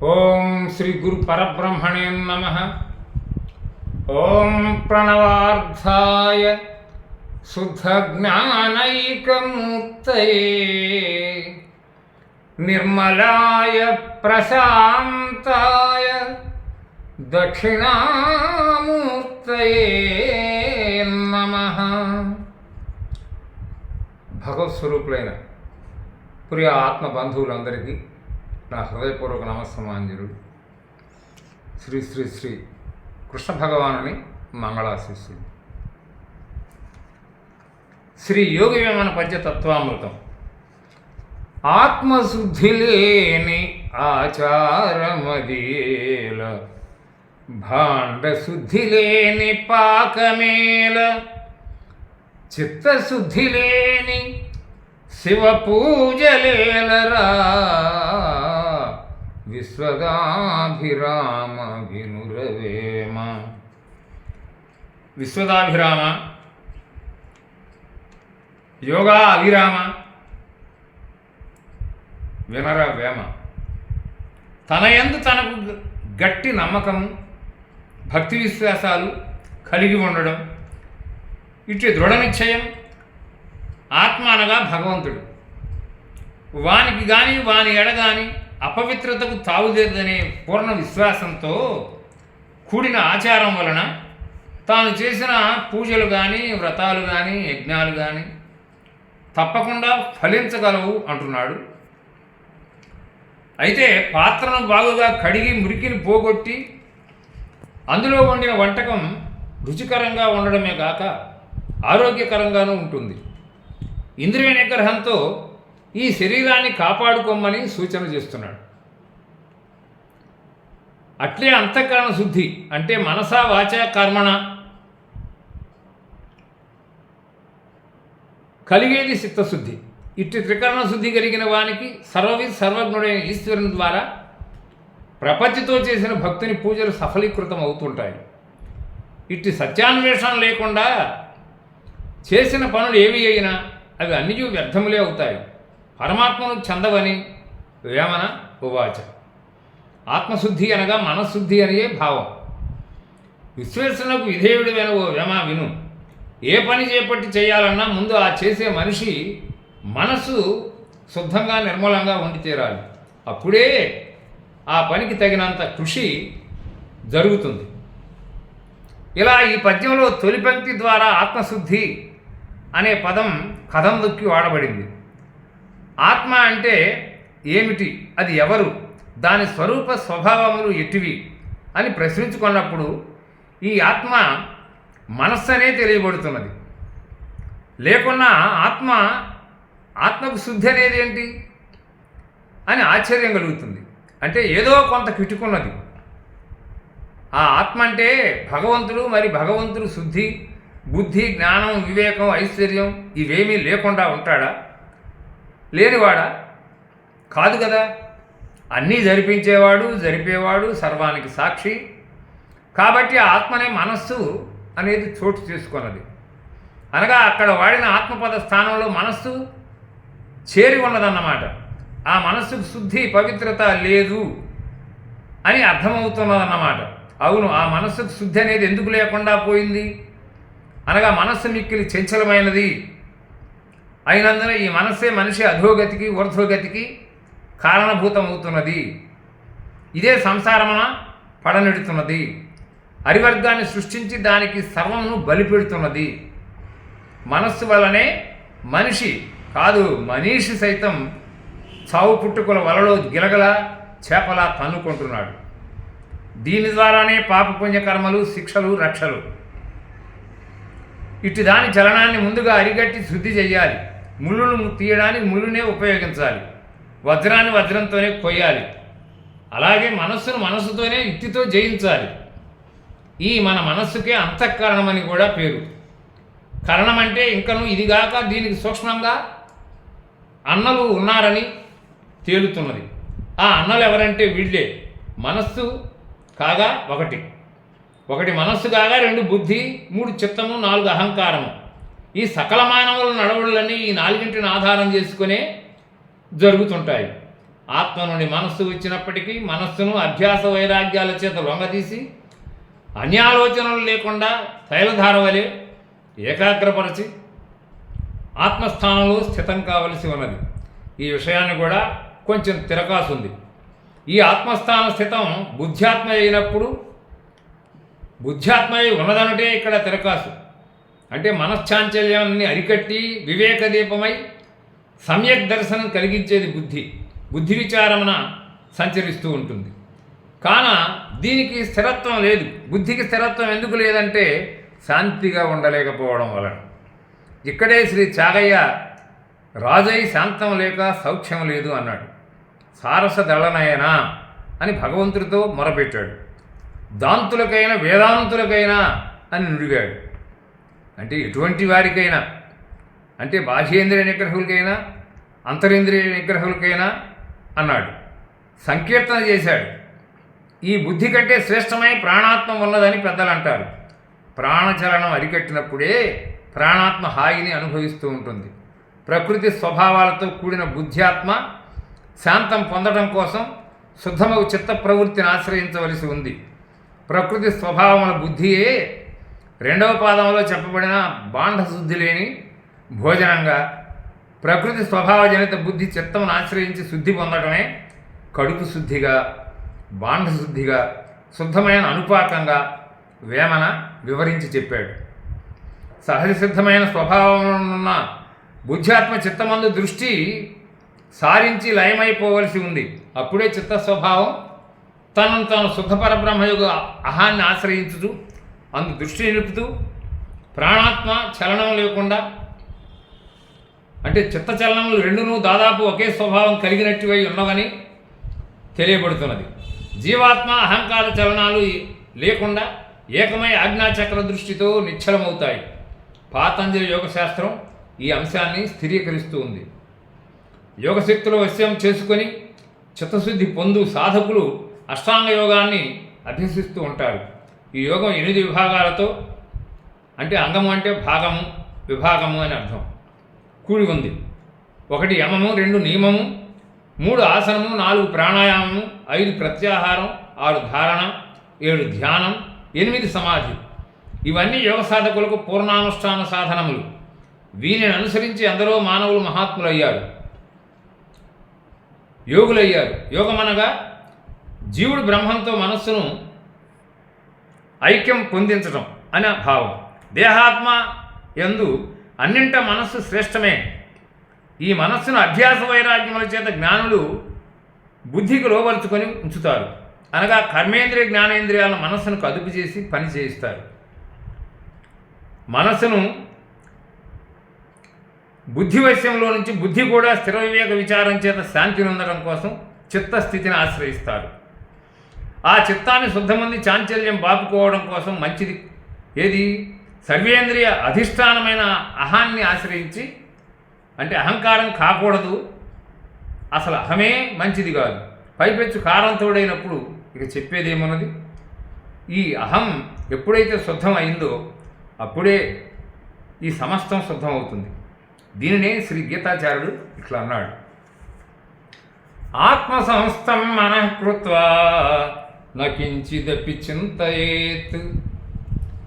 ఓం శ్రీ గురు పరబ్రహ్మణే నమః. ఓం ప్రణవార్థాయ శుద్ధ జ్ఞానైకమూర్తయే నిర్మలాయ ప్రశాంతాయ దక్షిణామూర్తయే నమః. భగవత్ స్వరూపులైన ప్రియ ఆత్మ బంధువులందరికీ నా హృదయపూర్వక నమస్సమాంజలు. శ్రీ శ్రీ శ్రీ కృష్ణ భగవానుని మంగళాశీస్సులు. శ్రీ యోగి వేమన పద్య తత్వామృతం. ఆత్మశుద్ధి లేని ఆచారమదేల, భాండ శుద్ధి లేని పాకమేల, చిత్తశుద్ధి లేని శివ పూజలేలరా, విశ్వదాభిరామ వినురవేమ. విశ్వదాభిరామ, యోగా అభిరామ, వినరవేమ. తనయందు తనకు గట్టి నమ్మకము, భక్తి విశ్వాసాలు కలిగి ఉండడం, ఇటు దృఢ నిశ్చయం. ఆత్మ అనగా భగవంతుడు. వానికి కానీ వాని ఎడ కానీ అపవిత్రతకు తావులేదనే పూర్ణ విశ్వాసంతో కూడిన ఆచారం వలన తాను చేసిన పూజలు కానీ వ్రతాలు కానీ యజ్ఞాలు కానీ తప్పకుండా ఫలించగలవు అంటున్నాడు. అయితే పాత్రను బాగుగా కడిగి మురికిని పోగొట్టి అందులో వండిన వంటకం రుచికరంగా ఉండడమే కాక ఆరోగ్యకరంగానూ ఉంటుంది. ఇంద్రియ నిగ్రహంతో ఈ శరీరాన్ని కాపాడుకోమని సూచన చేస్తున్నాడు. అట్లే అంతఃకరణ శుద్ధి అంటే మనసా వాచ కర్మణ కలిగేది చిత్తశుద్ధి. ఇట్టి త్రికరణ శుద్ధి కలిగిన వానికి సర్వజ్ఞుడైన ఈశ్వరుని ద్వారా ప్రపంచతో చేసిన భక్తుని పూజలు సఫలీకృతం అవుతుంటాయి. ఇట్టి సత్యాన్వేషణ లేకుండా చేసిన పనులు ఏవి అయినా అవి అన్నీ వ్యర్థములే అవుతాయి. పరమాత్మను చెందవని వేమన ఉవాచ. ఆత్మశుద్ధి అనగా మనశుద్ధి అనే భావం. విశ్వేశ్వరునకు విధేయుడివైన ఓ వేమ విను. ఏ పని చేపట్టి చేయాలన్నా ముందు ఆ చేసే మనిషి మనసు శుద్ధంగా నిర్మలంగా ఉండి తీరాలి. అప్పుడే ఆ పనికి తగినంత కృషి జరుగుతుంది. ఇలా ఈ పద్యంలో తొలి పంక్తి ద్వారా ఆత్మశుద్ధి అనే పదం కథం దొక్కి వాడబడింది. ఆత్మ అంటే ఏమిటి, అది ఎవరు, దాని స్వరూప స్వభావములు ఎట్టివి అని ప్రశ్నించుకున్నప్పుడు ఈ ఆత్మ మనస్సనే తెలియబడుతున్నది. లేకున్నా ఆత్మకు శుద్ధి అనేది ఏంటి అని ఆశ్చర్యం కలుగుతుంది. అంటే ఏదో కొంత కిటుకున్నది. ఆ ఆత్మ అంటే భగవంతుడు. మరి భగవంతుడు శుద్ధి, బుద్ధి, జ్ఞానం, వివేకం, ఐశ్వర్యం ఇవేమీ లేకుండా ఉంటాడా? లేనివాడా? కాదు కదా. అన్నీ జరిపేవాడు, సర్వానికి సాక్షి. కాబట్టి ఆ ఆత్మనే మనస్సు అనేది చోటు చేసుకున్నది. అనగా అక్కడ వాడిన ఆత్మపద స్థానంలో మనస్సు చేరి ఉన్నదన్నమాట. ఆ మనస్సుకు శుద్ధి, పవిత్రత లేదు అని అర్థమవుతున్నదన్నమాట. అవును, ఆ మనస్సుకు శుద్ధి అనేది ఎందుకు లేకుండా పోయింది అనగా మనస్సు మిక్కిలి చంచలమైనది అయినందున ఈ మనస్సే మనిషి అధోగతికి ఊర్ధ్వగతికి కారణభూతమవుతున్నది. ఇదే సంసారమున పడనెడుతున్నది. అరివర్గాన్ని సృష్టించి దానికి సర్వమును బలిపెడుతున్నది. మనస్సు వల్లనే మనిషి కాదు, మనీషి సైతం చావు పుట్టుకుల వలలో గిలగల చేపలా తన్నుకుంటున్నాడు. దీని ద్వారానే పాపపుణ్యకర్మలు, శిక్షలు, రక్షలు. ఇటు దాని చలనాన్ని ముందుగా అరిగట్టి శుద్ధి చెయ్యాలి. ముళ్ళును తీయడానికి ముళ్ళునే ఉపయోగించాలి. వజ్రాన్ని వజ్రంతోనే కొయ్యాలి. అలాగే మనస్సును మనస్సుతోనే యుక్తితో జయించాలి. ఈ మన మనస్సుకే అంతఃకరణమని కూడా పేరు. కరణం అంటే ఇంకను ఇదిగాక దీనికి సూక్ష్మంగా అన్నలు ఉన్నారని తేలుతున్నది. ఆ అన్నలు ఎవరంటే వీళ్ళే. మనస్సు కాగా ఒకటి మనస్సు కాగా 2 బుద్ధి, 3 చిత్తము, 4 అహంకారము. ఈ సకల మానవుల నడవడులన్నీ ఈ 4ంటిని ఆధారం చేసుకునే జరుగుతుంటాయి. ఆత్మ నుండి మనస్సు వచ్చినప్పటికీ మనస్సును అభ్యాస వైరాగ్యాల చేత లొంగదీసి అన్యాలోచనలు లేకుండా తైలధార వలె ఏకాగ్రపరచి ఆత్మస్థానంలో స్థితం కావలసి ఉన్నది. ఈ విషయాన్ని కూడా కొంచెం తిరకాసుంది. ఈ ఆత్మస్థాన స్థితం బుద్ధ్యాత్మ అయినప్పుడు బుద్ధ్యాత్మై ఉన్నదనటే ఇక్కడ తిరకాసు. అంటే మనశ్చాంచల్యాన్ని అరికట్టి వివేక దీపమై సమ్యక్ దర్శనం కలిగించేది బుద్ధి విచారమున సంచరిస్తూ ఉంటుంది. కాన దీనికి స్థిరత్వం లేదు. బుద్ధికి స్థిరత్వం ఎందుకు లేదంటే శాంతిగా ఉండలేకపోవడం వలన. ఇక్కడే శ్రీ త్యాగయ్య రాజై శాంతం లేక సౌఖ్యం లేదు అన్నాడు. సారస దళనయనా అని భగవంతుడితో మొరపెట్టాడు. దాంతులకైనా వేదాంతులకైనా అని నుడిగాడు. అంటే ఎటువంటి వారికైనా, అంటే బాహ్యేంద్రియ నిగ్రహులకైనా అంతరింద్రియ నిగ్రహులకైనా అన్నాడు. సంకీర్తన చేశాడు. ఈ బుద్ధి కంటే శ్రేష్టమై ప్రాణాత్మ ఉన్నదని పెద్దలు అంటారు. ప్రాణచలనం అరికట్టినప్పుడే ప్రాణాత్మ హాయిని అనుభవిస్తూ ఉంటుంది. ప్రకృతి స్వభావాలతో కూడిన బుద్ధ్యాత్మ శాంతం పొందడం కోసం శుద్ధమగు చిత్త ప్రవృత్తిని ఆశ్రయించవలసి ఉంది. ప్రకృతి స్వభావముల బుద్ధియే రెండవ పాదంలో చెప్పబడిన బాంధశుద్ధి లేని భోజనంగా, ప్రకృతి స్వభావజనిత బుద్ధి చిత్తమును ఆశ్రయించి శుద్ధి పొందడమే కడుపు శుద్ధిగా, బాంధశుద్ధిగా, శుద్ధమైన అనుపాకంగా వేమన వివరించి చెప్పాడు. సహజ సిద్ధమైన స్వభావమున్న బుద్ధ్యాత్మ చిత్తమందు దృష్టి సారించి లయమైపోవలసి ఉంది. అప్పుడే చిత్త స్వభావం తనను తాను శుద్ధపరబ్రహ్మయుగ అహాన్ని ఆశ్రయించుతూ అందు దృష్టి నిలుపుతూ ప్రాణాత్మ చలనం లేకుండా, అంటే చిత్త చలనములు రెండునూ దాదాపు ఒకే స్వభావం కలిగినట్టువై ఉన్నవని తెలియబడుతున్నది. జీవాత్మ అహంకార చలనాలు లేకుండా ఏకమై ఆజ్ఞాచక్ర దృష్టితో నిశ్చలమవుతాయి. పాతంజలి యోగశాస్త్రం ఈ అంశాన్ని స్థిరీకరిస్తూ ఉంది. యోగశక్తిలో వశ్యం చేసుకొని చిత్తశుద్ధి పొందు సాధకులు అష్టాంగ యోగాన్ని అభ్యసిస్తూ ఉంటారు. ఈ యోగం 8 విభాగాలతో, అంటే అంగము అంటే భాగము, విభాగము అని అర్థం, కూడి ఉంది. 1 యమము, 2 నియమము, 3 ఆసనము, 4 ప్రాణాయామము, 5 ప్రత్యాహారం, 6 ధారణ, 7 ధ్యానం, 8 సమాధి. ఇవన్నీ యోగ సాధకులకు పూర్ణానుష్ఠాన సాధనములు. వీనిని అనుసరించి ఎందరో మానవులు మహాత్ములయ్యారు, యోగులయ్యారు. యోగమనగా జీవుడు బ్రహ్మంతో మనస్సును ఐక్యం పొందించటం అనే భావం. దేహాత్మ యందు అన్నింట మనస్సు శ్రేష్టమే. ఈ మనస్సును అభ్యాస వైరాగ్యముల చేత జ్ఞానులు బుద్ధికి లోబరుచుకొని ఉంచుతారు. అనగా కర్మేంద్రియ జ్ఞానేంద్రియాలను మనస్సును అదుపు చేసి పని చేయిస్తారు. మనస్సును బుద్ధివశ్యంలో నుంచి బుద్ధి కూడా స్థిర వివేక విచారం చేత శాంతిని ఉండడం కోసం చిత్తస్థితిని ఆశ్రయిస్తారు. ఆ చిత్తాన్ని శుద్ధమంది చాంచల్యం బాపుకోవడం కోసం మంచిది ఏది? సర్వేంద్రియ అధిష్టానమైన అహాన్ని ఆశ్రయించి, అంటే అహంకారం కాకూడదు, అసలు అహమే మంచిది కాదు. పైపెచ్చు కారంతోడైనప్పుడు ఇక చెప్పేదేమున్నది? ఈ అహం ఎప్పుడైతే శుద్ధం అయిందో అప్పుడే ఈ సమస్తం శుద్ధం అవుతుంది. దీనినే శ్రీ గీతాచార్యుడు ఇట్లా అన్నాడు: ఆత్మ సంస్థం మనఃకృత్వా నకించిదపి చింతయేత్.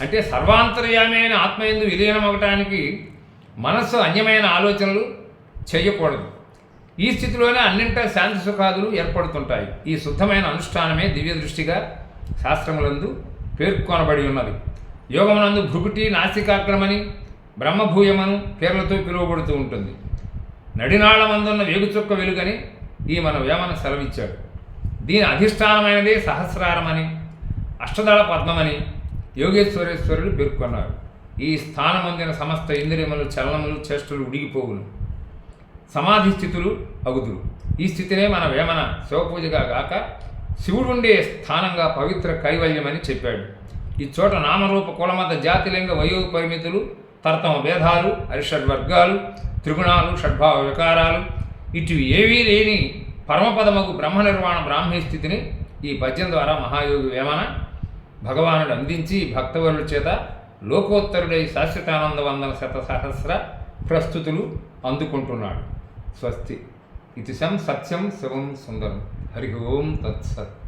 అంటే సర్వాంతర్యామి అయిన ఆత్మయందు విలీనమవటానికి మనస్సు అన్యమైన ఆలోచనలు చేయకూడదు. ఈ స్థితిలోనే అన్నింటా శాంతి సుఖాదులు ఏర్పడుతుంటాయి. ఈ శుద్ధమైన అనుష్ఠానమే దివ్య దృష్టిగా శాస్త్రములందు పేర్కొనబడి ఉన్నది. యోగమునందు భృకుటి, నాసికాగ్రమని, బ్రహ్మభూయమను పేర్లతో పిలువబడుతూ ఉంటుంది. నడినాళమందున్న వేగుచుక్క వెలుగని ఈ మన వేమన సెలవిచ్చాడు. దీని అధిష్టానమైనదే సహస్రారమని, అష్టదళ పద్మమని యోగేశ్వరేశ్వరులు పేర్కొన్నారు. ఈ స్థానమొందిన సమస్త ఇంద్రియములు, చలనములు, చేష్టలు ఉడిగిపోవును, సమాధి స్థితులు అగుదురు. ఈ స్థితినే మన వేమన శివపూజగా గాక శివుడుండే స్థానంగా పవిత్ర కైవల్యమని చెప్పాడు. ఈ చోట నామరూప కులమత జాతిలింగ వయో పరిమితులు, తరతమ భేదాలు, అరిషడ్వర్గాలు, త్రిగుణాలు, షడ్భావ వికారాలు ఇటు ఏవీ లేని పరమపదమగు బ్రహ్మ నిర్వాణ బ్రాహ్మీ స్థితిని ఈ పద్యం ద్వారా మహాయోగి వేమన భగవానుడు అందించి భక్తవరుల చేత లోకోత్తరుడై శాశ్వతానంద వందన శత సహస్ర ప్రస్తుతులు అందుకుంటున్నాడు. స్వస్తి. ఇది సం సత్యం శివం సుందరం. హరి ఓం తత్సత్.